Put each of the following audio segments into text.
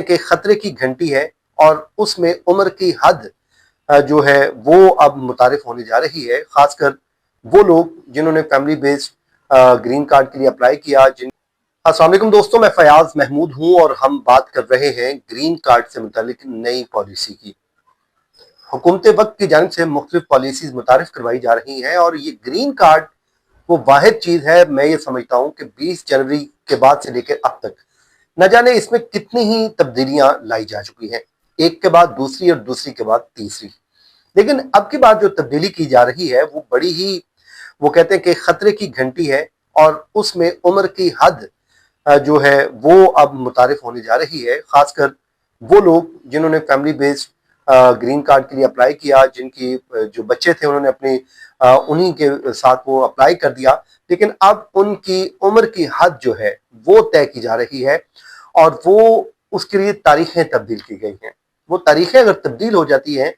के खतरे की घंटी है और उसमें उम्र की हद जो है वो अब मुतारिफ होने जा रही है, खासकर वो लोग जिन्होंने फैमिली बेस्ड ग्रीन कार्ड के लिए अप्लाई किया। अस्सलाम वालेकुम दोस्तों, मैं फयाज महमूद हूं और हम बात कर रहे हैं ग्रीन कार्ड से मुतालिक नई पॉलिसी की। हुकूमत वक्त की जानिब से मुख्तलिफ पॉलिसीज मुतारिफ करवाई जा रही हैं और ये ग्रीन कार्ड वो वाहिद चीज है, मैं ये समझता हूं कि 20 जनवरी के बाद से लेकर अब तक न जाने इसमें कितनी ही तब्दीलियां लाई जा चुकी हैं, एक के बाद दूसरी और दूसरी के बाद तीसरी। लेकिन अब की बात जो तब्दीली की जा रही है वो बड़ी ही, वो कहते हैं कि खतरे की घंटी है और उसमें उम्र की हद जो है वो अब मुतारिफ होने जा रही है, खासकर वो लोग जिन्होंने फैमिली बेस्ड ग्रीन कार्ड के लिए अप्लाई किया, जिनकी जो बच्चे थे उन्होंने अपने उन्हीं के साथ वो अप्लाई कर दिया। लेकिन अब उनकी उम्र की हद जो है वो तय की जा रही है और वो उसके लिए तारीखें तब्दील की गई हैं। वो तारीखें अगर तब्दील हो जाती हैं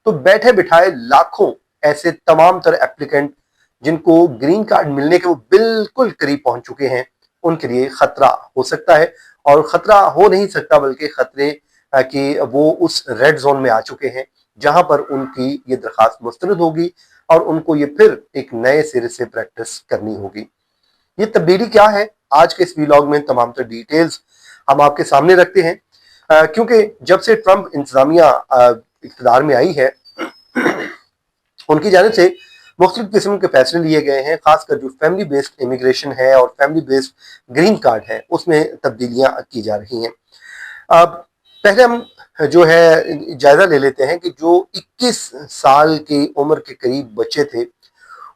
तो बैठे बिठाए लाखों ऐसे तमाम तर एप्लीकेंट जिनको ग्रीन कार्ड मिलने के वो बिल्कुल करीब पहुंच चुके हैं, उनके लिए खतरा हो सकता है। और खतरा हो नहीं सकता बल्कि खतरे कि वो उस रेड जोन में आ चुके हैं जहां पर उनकी ये दरखास्त मुस्तरद होगी और उनको ये फिर एक नए सिरे से प्रैक्टिस करनी होगी। ये तब्दीली क्या है, आज के इस वीलॉग में तमाम तर डिटेल्स हम आपके सामने रखते हैं। क्योंकि जब से ट्रंप इंतजामिया इक़्तिदार में आई है उनकी जानिब से मुख्तलिफ किस्म के फैसले लिए गए हैं, खासकर जो फैमिली बेस्ड इमिग्रेशन है और फैमिली बेस्ड ग्रीन कार्ड है उसमें तब्दीलियां की जा रही हैं। अब पहले हम जो है जायजा ले लेते हैं कि जो 21 साल की उम्र के करीब बच्चे थे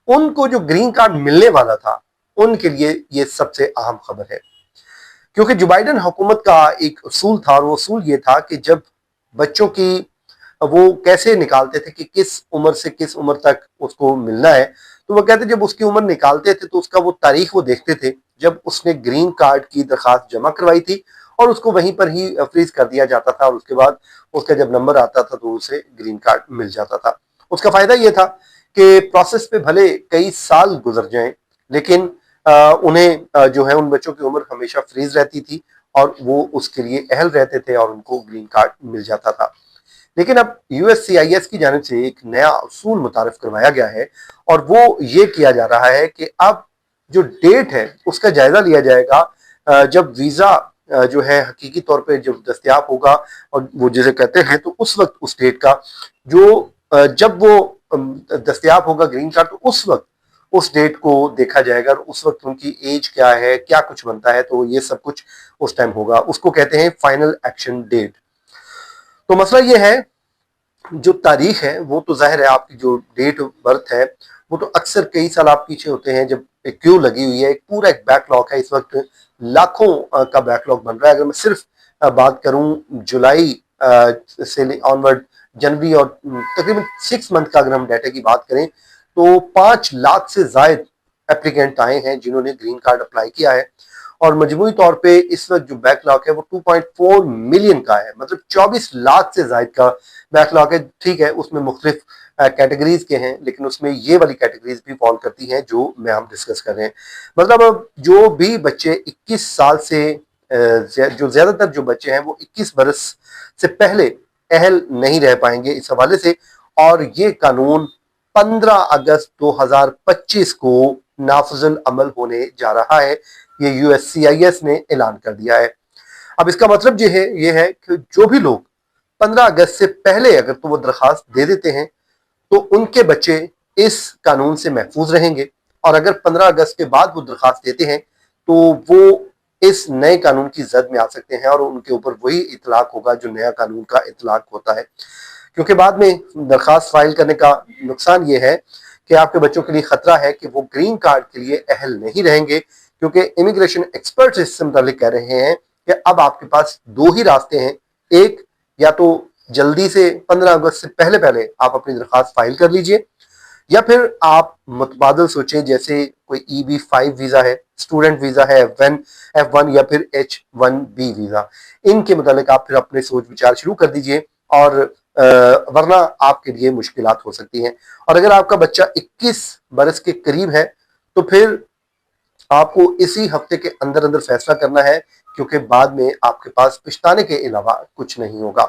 उनको जो ग्रीन कार्ड मिलने वाला था उनके लिए ये सबसे अहम खबर है। क्योंकि जो बाइडन हुकूमत का एक उसूल था और वो उसूल ये था कि जब बच्चों की वो कैसे निकालते थे कि किस उम्र से किस उम्र तक उसको मिलना है, तो वो कहते जब उसकी उम्र निकालते थे तो उसका वो तारीख वो देखते थे जब उसने ग्रीन कार्ड की दरखास्त जमा करवाई थी और उसको वहीं पर ही फ्रीज कर दिया जाता था और उसके बाद उसका जब नंबर आता था तो उसे ग्रीन कार्ड मिल जाता था। उसका फायदा ये था कि प्रोसेस पे भले कई साल गुजर जाएं लेकिन उन्हें जो है उन बच्चों की उम्र हमेशा फ्रीज रहती थी और वो उसके लिए अहल रहते थे और उनको ग्रीन कार्ड मिल जाता था। लेकिन अब USCIS की जानिब से एक नया उसूल मुतारिफ करवाया गया है और वो ये किया जा रहा है कि अब जो डेट है उसका जायजा लिया जाएगा जब वीजा जो है हकीकी तौर पे जब दस्तयाब होगा और वो जिसे कहते हैं तो उस वक्त उस डेट का जो जब वो दस्तयाब होगा ग्रीन कार्ड तो उस वक्त उस डेट को देखा जाएगा और उस वक्त उनकी एज क्या है, क्या कुछ बनता है, तो ये सब कुछ उस टाइम होगा। उसको कहते हैं फाइनल एक्शन डेट। तो मसला ये है, जो तारीख है वो तो जाहिर है आपकी जो डेट ऑफ बर्थ है वो तो अक्सर कई साल आप पीछे होते हैं जब एक क्यू लगी हुई है, एक पूरा एक बैकलॉग है। इस वक्त लाखों का बैकलॉग बन रहा है। अगर मैं सिर्फ बात करूं जुलाई से ऑनवर्ड जनवरी और तकरीबन 6 मंथ का अगर हम डाटा की बात करें तो 5 लाख से जायद एप्लीकेंट आए हैं जिन्होंने ग्रीन कार्ड अप्लाई किया है और मजमूई तौर पे इस वक्त जो बैकलॉग है वो 2.4 मिलियन का है, मतलब 24 लाख से जायद का बैकलॉग है। ठीक है, उसमें मुख्तलिफ कैटेगरीज के हैं लेकिन उसमें ये वाली कैटेगरीज भी फॉल करती हैं जो मैं हम डिस्कस कर रहे हैं। मतलब अब जो भी बच्चे 21 साल से जो ज्यादातर जो बच्चे हैं वो 21 बरस से पहले अहल नहीं रह पाएंगे इस हवाले से, और ये कानून 15 अगस्त 2025 को नाफिजुल अमल होने जा रहा है। ये USCIS ने ऐलान कर दिया है। अब इसका मतलब ये है कि जो भी लोग 15 अगस्त से पहले अगर तो वो दरखास्त दे देते हैं तो उनके बच्चे इस कानून से महफूज रहेंगे और अगर 15 अगस्त के बाद वो दरखास्त देते हैं तो वो इस नए कानून की जद में आ सकते हैं और उनके ऊपर वही इतलाक होगा जो नया कानून का इतलाक होता है। क्योंकि बाद में दरखास्त फाइल करने का नुकसान ये है कि आपके बच्चों के लिए खतरा है कि वो ग्रीन कार्ड के लिए अहल नहीं रहेंगे, क्योंकि इमिग्रेशन एक्सपर्ट्स इससे मुतालिक कह रहे हैं कि अब आपके पास दो ही रास्ते हैं। एक, या तो जल्दी से 15 अगस्त से पहले पहले आप अपनी दरखास्त फाइल कर लीजिए, या फिर आप मुतबादल सोचें, जैसे कोई EB-5 वीजा है, स्टूडेंट वीजा है, F1 या फिर H1B वीजा, इनके मुतालिक आप फिर अपने सोच विचार शुरू कर दीजिए और वरना आपके लिए मुश्किलात हो सकती हैं। और अगर आपका बच्चा 21 बरस के करीब है तो फिर आपको इसी हफ्ते के अंदर अंदर फैसला करना है क्योंकि बाद में आपके पास पछताने के अलावा कुछ नहीं होगा।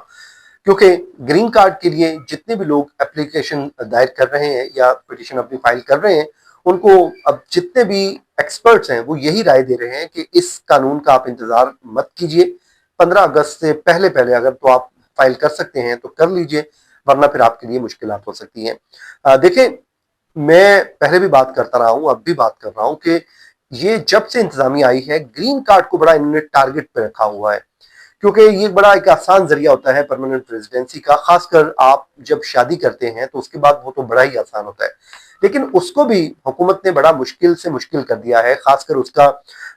क्योंकि ग्रीन कार्ड के लिए जितने भी लोग एप्लीकेशन दायर कर रहे हैं या पिटीशन अपनी फाइल कर रहे हैं, उनको अब जितने भी एक्सपर्ट्स हैं वो यही राय दे रहे हैं कि इस कानून का आप इंतजार मत कीजिए। 15 अगस्त से पहले पहले अगर तो आप फाइल कर सकते हैं तो कर लीजिए, वरना फिर आपके लिए मुश्किलात हो सकती हैं। देखिए, मैं पहले भी बात करता रहा हूं, अब भी बात कर रहा हूं कि ये जब से इंतजामिया आई है, ग्रीन कार्ड को बड़ा इन्होंने टारगेट पे रखा हुआ है, क्योंकि ये बड़ा एक आसान जरिया होता है परमानेंट रेजिडेंसी का। खासकर आप जब शादी करते हैं तो उसके बाद वो तो बड़ा ही आसान होता है, लेकिन उसको भी हुकूमत ने बड़ा मुश्किल से मुश्किल कर दिया है। खासकर उसका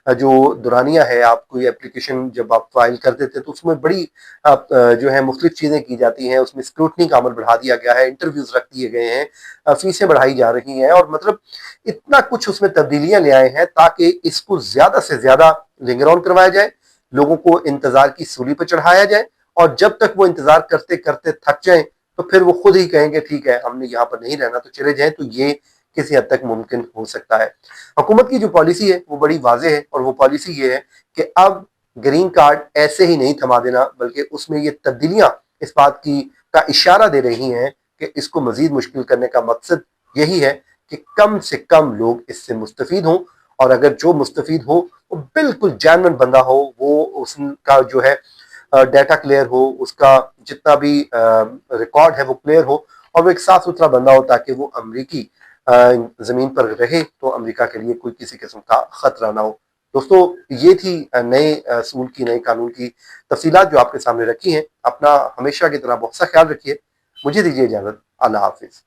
जो दुरानिया है, आप कोई एप्लीकेशन जब आप फाइल कर देते हैं तो उसमें बड़ी जो है मुख्तलिफ चीजें की जाती हैं, उसमें स्क्रूटनी का अमल बढ़ा दिया गया है, इंटरव्यूज रख दिए गए हैं, फीसें बढ़ाई जा रही हैं, और मतलब इतना कुछ उसमें तब्दीलियां ले आए हैं ताकि इसको ज्यादा से ज्यादा लिंगर ऑन करवाया जाए, लोगों को इंतजार की सूली पर चढ़ाया जाए, और जब तक वो इंतजार करते करते थक जाएं तो फिर वो खुद ही कहेंगे ठीक है हमने यहाँ पर नहीं रहना तो चले जाएं। तो ये किसी हद तक मुमकिन हो सकता है। हुकूमत की जो पॉलिसी है वो बड़ी वाज़ेह है, और वो पॉलिसी ये है कि अब ग्रीन कार्ड ऐसे ही नहीं थमा देना, बल्कि उसमें ये तब्दीलियां इस बात की का इशारा दे रही हैं कि इसको मजीद मुश्किल करने का मकसद यही है कि कम से कम लोग इससे मुस्तफीद हों, और अगर जो मुस्तफीद हो वो बिल्कुल जेन्युइन बंदा हो, वो उसका जो है डाटा क्लियर हो, उसका जितना भी रिकॉर्ड है वो क्लियर हो, और वो एक साफ सुथरा बंदा हो, ताकि वो अमरीकी जमीन पर रहे तो अमेरिका के लिए कोई किसी किस्म का खतरा ना हो। दोस्तों, ये थी नए असूल की, नए कानून की तफसीलात जो आपके सामने रखी हैं। अपना हमेशा की तरह बहुत सा ख्याल रखिए। मुझे दीजिए इजाजत। अल्लाह हाफिज।